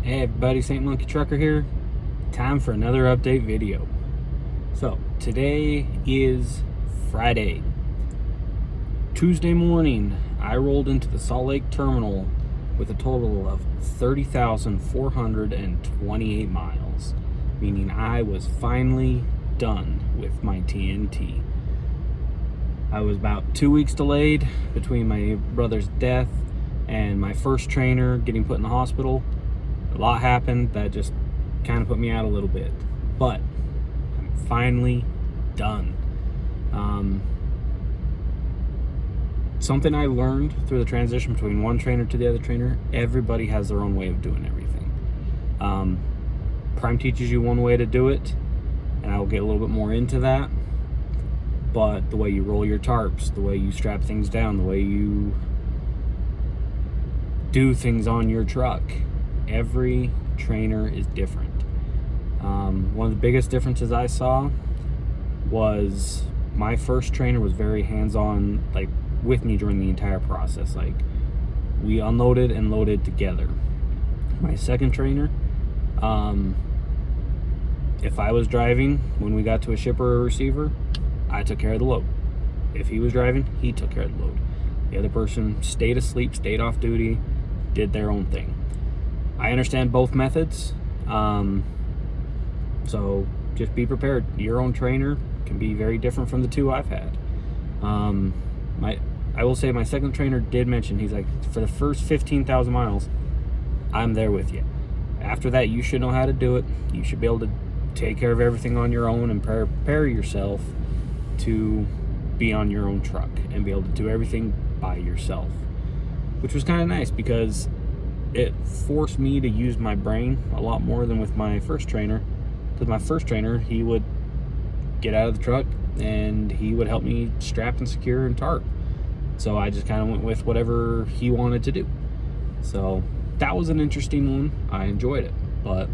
Hey everybody, St. Monkey Trucker here. Time for another update video. So, today is Friday. Tuesday morning, I rolled into the Salt Lake terminal with a total of 30,428 miles, meaning I was finally done with my TNT. I was about 2 weeks delayed between my brother's death and my first trainer getting put in the hospital. A lot happened that just kind of put me out a little bit, but I'm finally done. Something I learned through the transition between one trainer to the other trainer, everybody has their own way of doing everything. Prime teaches you one way to do it, and I'll get a little bit more into that, but the way you roll your tarps, the way you strap things down, the way you do things on your truck, every trainer is different. One of the biggest differences I saw was my first trainer was very hands-on, like with me during the entire process. Like, we unloaded and loaded together. My second trainer, if I was driving when we got to a shipper or receiver, I took care of the load. If he was driving, he took care of the load. The other person stayed asleep, stayed off duty, did their own thing. I understand both methods, so just be prepared. Your own trainer can be very different from the two I've had. I will say my second trainer did mention, he's like, for the first 15,000 miles, I'm there with you. After that, you should know how to do it. You should be able to take care of everything on your own and prepare yourself to be on your own truck and be able to do everything by yourself, which was kind of nice because it forced me to use my brain a lot more than with my first trainer. Because my first trainer, he would get out of the truck and he would help me strap and secure and tarp. So I just kind of went with whatever he wanted to do. So that was an interesting one. I enjoyed it, but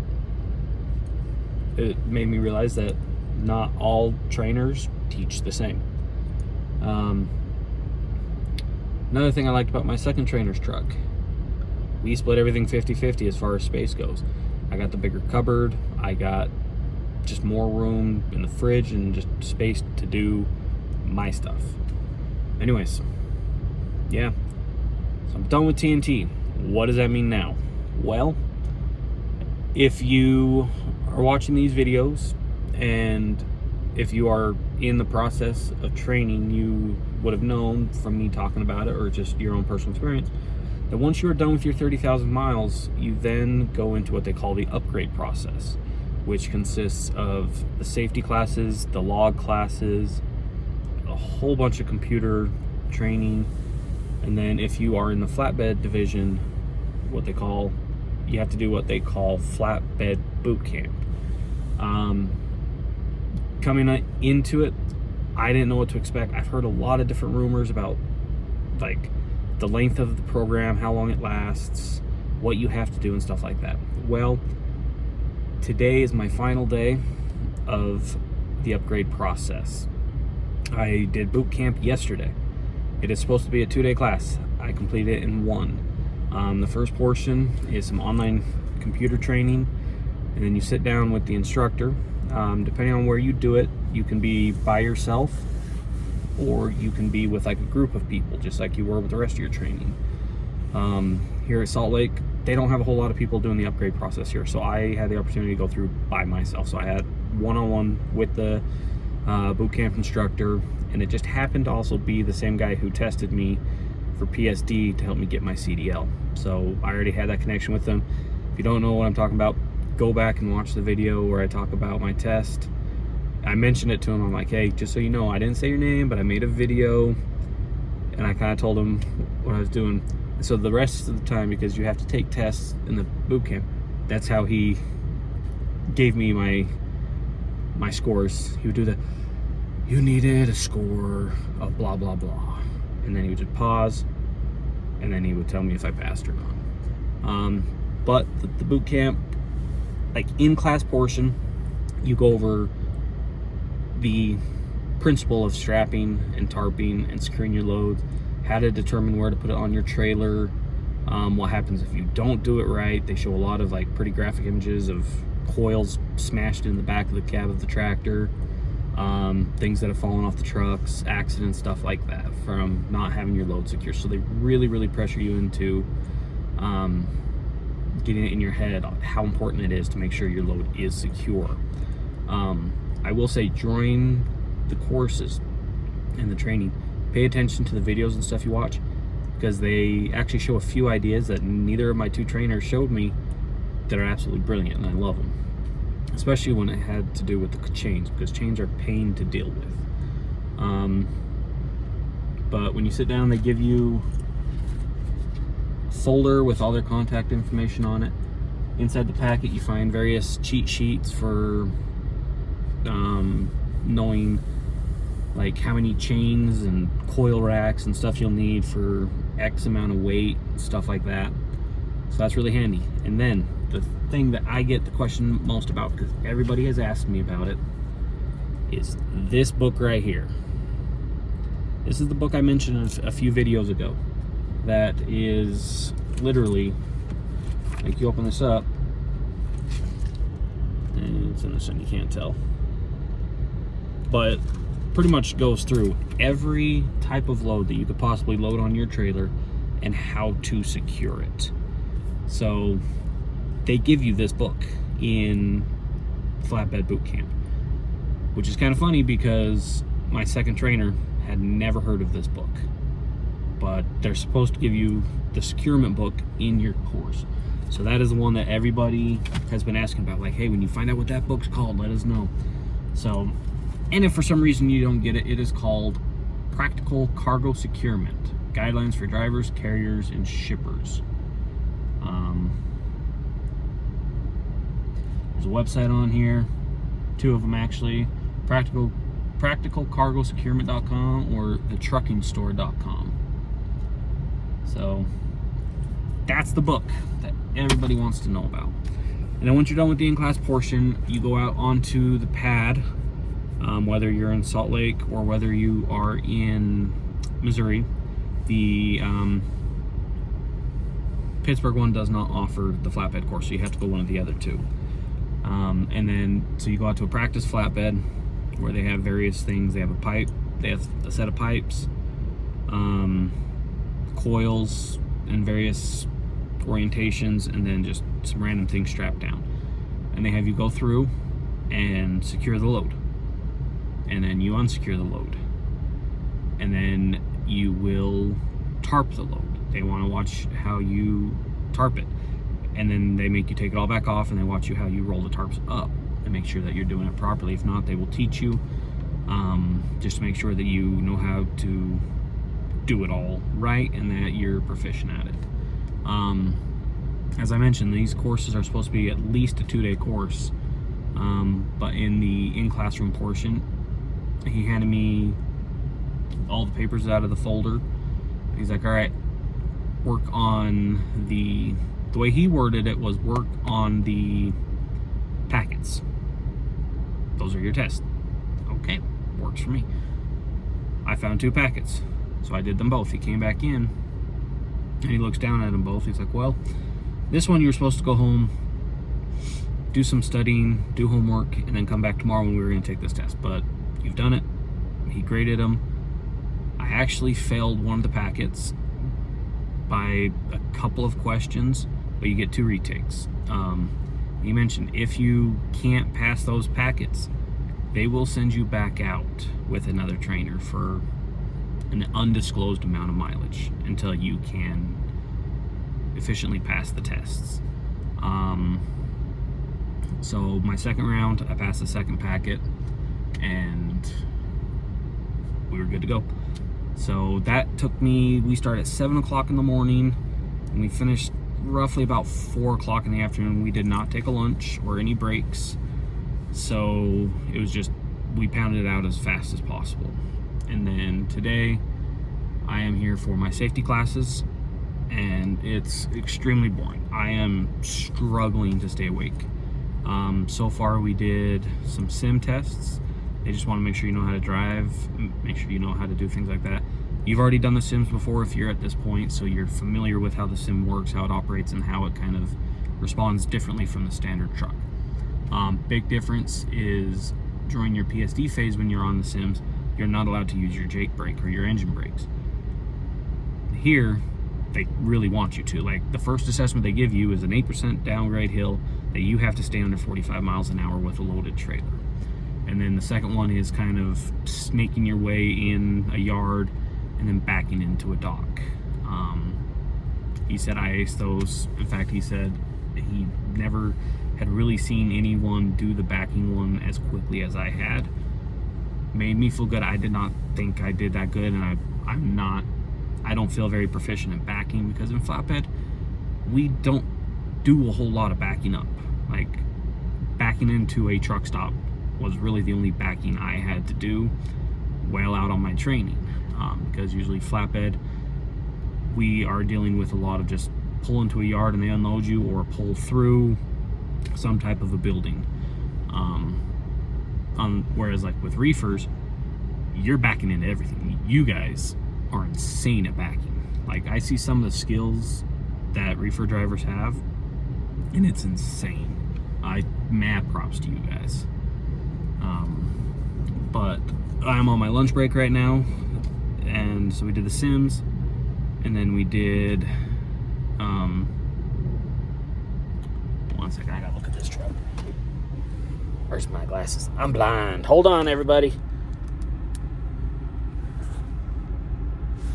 it made me realize that not all trainers teach the same. Another thing I liked about my second trainer's truck, we split everything 50-50 as far as space goes. I got the bigger cupboard, I got just more room in the fridge and just space to do my stuff. Anyways, yeah, so I'm done with TNT. What does that mean now? Well, if you are watching these videos and if you are in the process of training, you would have known from me talking about it or just your own personal experience that once you're done with your 30,000 miles, you then go into what they call the upgrade process, which consists of the safety classes, the log classes, a whole bunch of computer training, and then if you are in the flatbed division, you have to do what they call flatbed boot camp. Coming into it, I didn't know what to expect. I've heard a lot of different rumors about like the length of the program, how long it lasts, what you have to do and stuff like that. Well, today is my final day of the upgrade process. I did boot camp yesterday. It is supposed to be a 2-day class. I completed it in one. The first portion is some online computer training, and then you sit down with the instructor. Depending on where you do it, you can be by yourself or you can be with like a group of people, just like you were with the rest of your training. Here at Salt Lake, they don't have a whole lot of people doing the upgrade process here, so I had the opportunity to go through by myself. So I had one-on-one with the boot camp instructor, and it just happened to also be the same guy who tested me for PSD to help me get my CDL. So I already had that connection with them. If you don't know what I'm talking about, go back and watch the video where I talk about my test. I mentioned it to him. I'm like, hey, just so you know, I didn't say your name, but I made a video, and I kind of told him what I was doing. And so the rest of the time, because you have to take tests in the boot camp, that's how he gave me my scores. He would do you needed a score of blah, blah, blah. And then he would just pause, and then he would tell me if I passed or not. But the boot camp, like in-class portion, you go over the principle of strapping and tarping and securing your loads, how to determine where to put it on your trailer, What happens if you don't do it right. They show a lot of like pretty graphic images of coils smashed in the back of the cab of the tractor, things that have fallen off the trucks, accidents, stuff like that from not having your load secure. So they really pressure you into getting it in your head how important it is to make sure your load is secure. I will say during the courses and the training, pay attention to the videos and stuff you watch, because they actually show a few ideas that neither of my two trainers showed me that are absolutely brilliant, and I love them. Especially when it had to do with the chains, because chains are pain to deal with. But when you sit down, they give you a folder with all their contact information on it. Inside the packet, you find various cheat sheets for knowing like how many chains and coil racks and stuff you'll need for X amount of weight, stuff like that. So that's really handy. And then the thing that I get the question most about, because everybody has asked me about it, is this book right here. This is the book I mentioned a few videos ago. That is literally, like, you open this up, and it's in the sun, you can't tell, but pretty much goes through every type of load that you could possibly load on your trailer and how to secure it. So they give you this book in Flatbed Boot Camp, which is kind of funny because my second trainer had never heard of this book, but they're supposed to give you the Securement book in your course. So that is the one that everybody has been asking about, like, hey, when you find out what that book's called, let us know. So, and if for some reason you don't get it, it is called Practical Cargo Securement, Guidelines for Drivers, Carriers, and Shippers. There's a website on here, two of them actually, practicalcargosecurement.com or thetruckingstore.com. So that's the book that everybody wants to know about. And then once you're done with the in-class portion, you go out onto the pad, whether you're in Salt Lake or whether you are in Missouri. The Pittsburgh one does not offer the flatbed course, so you have to go one of the other two. And then, so you go out to a practice flatbed where they have various things. They have a pipe, they have a set of pipes, coils in various orientations, and then just some random things strapped down. And they have you go through and secure the load. And then you unsecure the load. And then you will tarp the load. They want to watch how you tarp it. And then they make you take it all back off, and they watch you how you roll the tarps up and make sure that you're doing it properly. If not, they will teach you, just to make sure that you know how to do it all right and that you're proficient at it. As I mentioned, these courses are supposed to be at least a 2-day course, but in the in-classroom portion, he handed me all the papers out of the folder. He's like, all right, work on the way he worded it was work on the packets. Those are your tests. Okay, works for me. I found 2 packets, so I did them both. He came back in and he looks down at them both. He's like, well, this one you're supposed to go home, do some studying, do homework, and then come back tomorrow when we were going to take this test. But you've done it. He graded them. I actually failed one of the packets by a couple of questions, but you get 2 retakes. He mentioned if you can't pass those packets, they will send you back out with another trainer for an undisclosed amount of mileage until you can efficiently pass the tests. So my second round, I passed the second packet and we were good to go. So that took me, we started at 7 o'clock in the morning and we finished roughly about 4 o'clock in the afternoon. We did not take a lunch or any breaks. So it was just, we pounded it out as fast as possible. And then today I am here for my safety classes and it's extremely boring. I am struggling to stay awake. So far we did some sim tests. They just want to make sure you know how to drive, make sure you know how to do things like that. You've already done the sims before if you're at this point, so you're familiar with how the sim works, how it operates, and how it kind of responds differently from the standard truck. Big difference is during your PSD phase when you're on the sims, you're not allowed to use your Jake brake or your engine brakes. Here, they really want you to. Like, the first assessment they give you is an 8% downgrade hill that you have to stay under 45 miles an hour with a loaded trailer. And then the second one is kind of snaking your way in a yard and then backing into a dock. He said I aced those. In fact, he said he never had really seen anyone do the backing one as quickly as I had. Made me feel good. I did not think I did that good, and I don't feel very proficient at backing, because in Flatbed, we don't do a whole lot of backing up. Like, backing into a truck stop was really the only backing I had to do while out on my training, because usually Flatbed, we are dealing with a lot of just pull into a yard and they unload you, or pull through some type of a building. Whereas like with reefers, you're backing into everything. You guys are insane at backing. Like, I see some of the skills that reefer drivers have, and it's insane. Mad props to you guys. But I'm on my lunch break right now, and so we did the sims, and then we did one second, I gotta look at this truck. Where's my glasses? I'm blind. Hold on, everybody.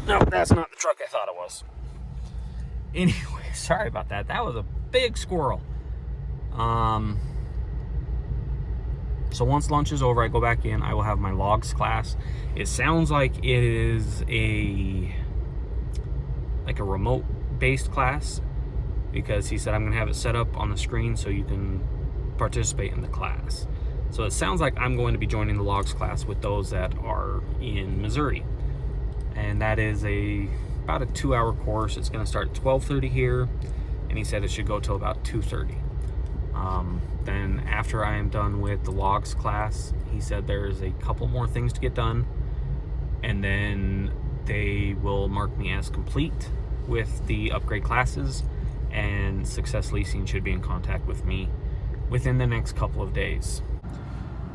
No, that's not the truck I thought it was. Anyway, sorry about that. That was a big squirrel. So once lunch is over, I go back in. I will have my logs class. It sounds like it is a remote-based class, because he said I'm gonna have it set up on the screen so you can participate in the class. So it sounds like I'm going to be joining the logs class with those that are in Missouri. And that is about a 2-hour course. It's gonna start at 12:30 here, and he said it should go till about 2:30. Then after I am done with the logs class, he said there's a couple more things to get done, and then they will mark me as complete with the upgrade classes, and Success Leasing should be in contact with me within the next couple of days.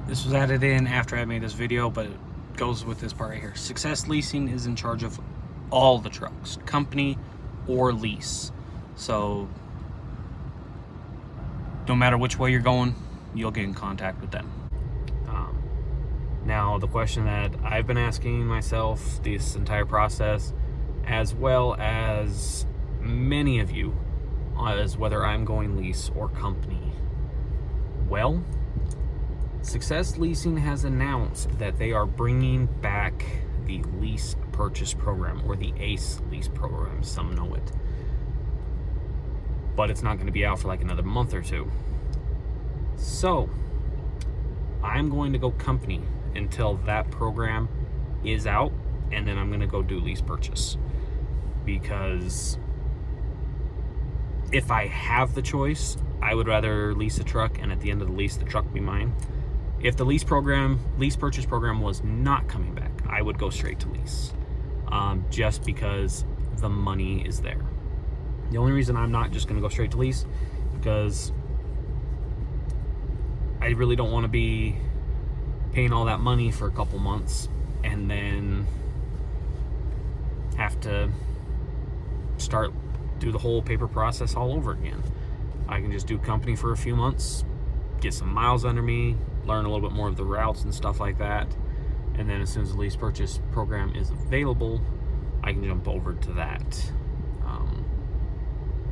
This was added in after I made this video, but it goes with this part right here. Success Leasing is in charge of all the trucks, company or lease. So no matter which way you're going, you'll get in contact with them. Now, the question that I've been asking myself this entire process, as well as many of you, is whether I'm going lease or company. Well, Success Leasing has announced that they are bringing back the lease purchase program, or the ACE lease program, some know it. But it's not going to be out for like another month or two. So I'm going to go company until that program is out, and then I'm going to go do lease purchase, because if I have the choice, I would rather lease a truck, and at the end of the lease, the truck be mine. If the lease purchase program was not coming back, I would go straight to lease, just because the money is there. The only reason I'm not just going to go straight to lease, because I really don't want to be paying all that money for a couple months and then have to do the whole paper process all over again. I can just do company for a few months, get some miles under me, learn a little bit more of the routes and stuff like that, and then as soon as the lease purchase program is available, I can jump over to that.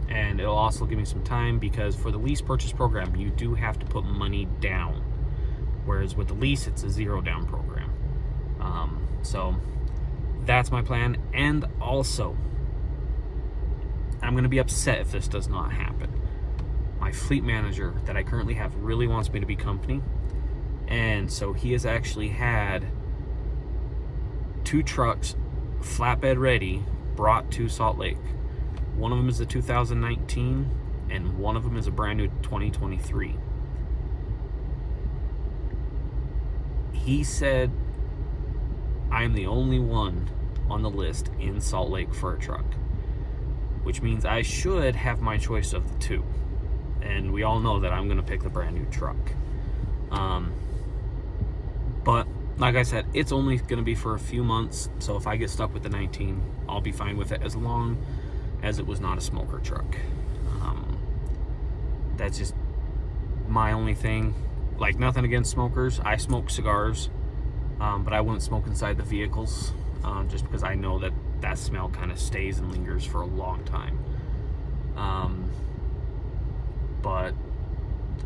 And it'll also give me some time, because for the lease purchase program, you do have to put money down, whereas with the lease, it's a zero down program. So that's my plan. And also, I'm going to be upset if this does not happen. My fleet manager that I currently have really wants me to be company, and so he has actually had 2 trucks flatbed ready brought to Salt Lake. One of them is a 2019, and one of them is a brand new 2023. He said I'm the only one on the list in Salt Lake for a truck, which means I should have my choice of the two. And we all know that I'm going to pick the brand new truck. But like I said, it's only going to be for a few months. So if I get stuck with the 19, I'll be fine with it as long as it was not a smoker truck. That's just my only thing. Like, nothing against smokers. I smoke cigars, but I wouldn't smoke inside the vehicles, just because I know that that smell kind of stays and lingers for a long time. But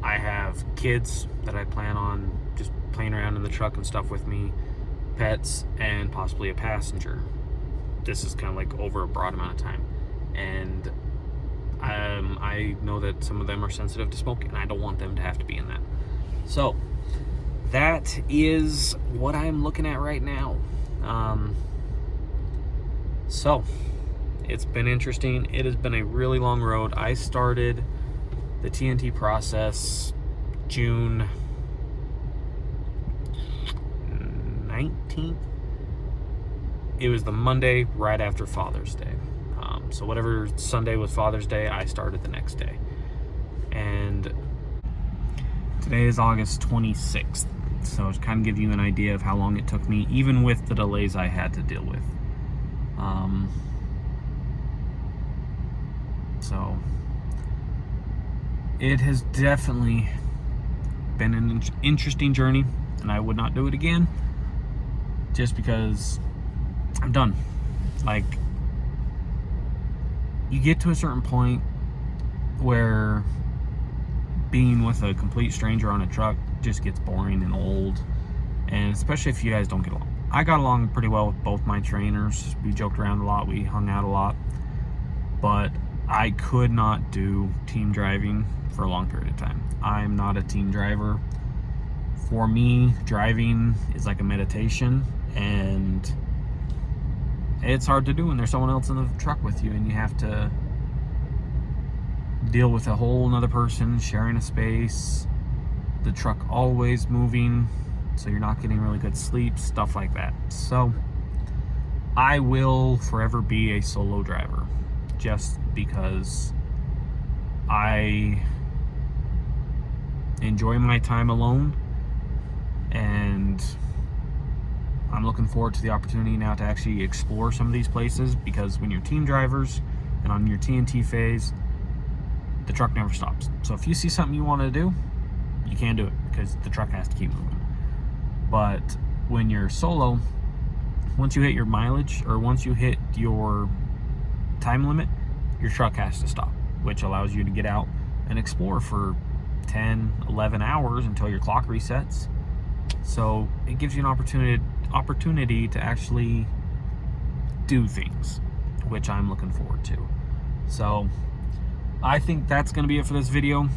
I have kids that I plan on just playing around in the truck and stuff with me, pets, and possibly a passenger. This is kind of like over a broad amount of time. And I know that some of them are sensitive to smoking, and I don't want them to have to be in that. So that is what I'm looking at right now. So it's been interesting. It has been a really long road. I started the TNT process June 19th. It was the Monday right after Father's Day. So whatever Sunday was Father's Day, I started the next day. And today is August 26th. So to kind of give you an idea of how long it took me, even with the delays I had to deal with. So it has definitely been an interesting journey, and I would not do it again just because I'm done. Like, you get to a certain point where being with a complete stranger on a truck just gets boring and old, and especially if you guys don't get along. I got along pretty well with both my trainers. We joked around a lot, we hung out a lot, but I could not do team driving for a long period of time. I'm not a team driver. For me, driving is like a meditation, and it's hard to do when there's someone else in the truck with you and you have to deal with a whole nother person sharing a space, the truck always moving, so you're not getting really good sleep, stuff like that. So I will forever be a solo driver, just because I enjoy my time alone, and I'm looking forward to the opportunity now to actually explore some of these places, because when you're team drivers and on your TNT phase, the truck never stops. So if you see something you want to do, you can't do it because the truck has to keep moving. But when you're solo, once you hit your mileage, or once you hit your time limit, your truck has to stop, which allows you to get out and explore for 10, 11 hours until your clock resets. So it gives you an opportunity to actually do things, which I'm looking forward to. So I think that's going to be it for this video.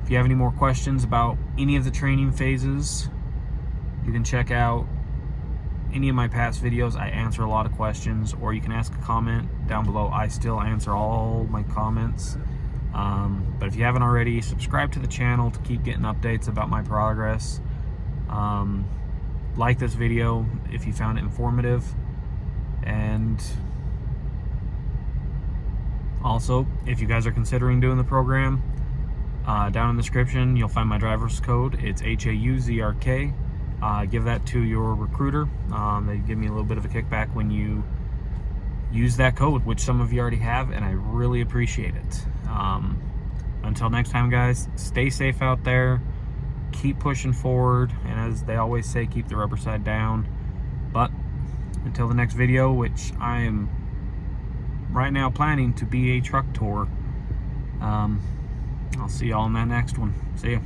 If you have any more questions about any of the training phases, you can check out any of my past videos. I answer a lot of questions, or you can ask a comment down below. I still answer all my comments. But if you haven't already, subscribe to the channel to keep getting updates about my progress. Like this video if you found it informative, and also if you guys are considering doing the program, down in the description you'll find my driver's code. It's HAUZRK. Give that to your recruiter. They give me a little bit of a kickback when you use that code, which some of you already have, and I really appreciate it. Until next time, guys, stay safe out there, keep pushing forward, and as they always say, keep the rubber side down. But until the next video, which I am right now planning to be a truck tour, I'll see y'all in that next one. See ya.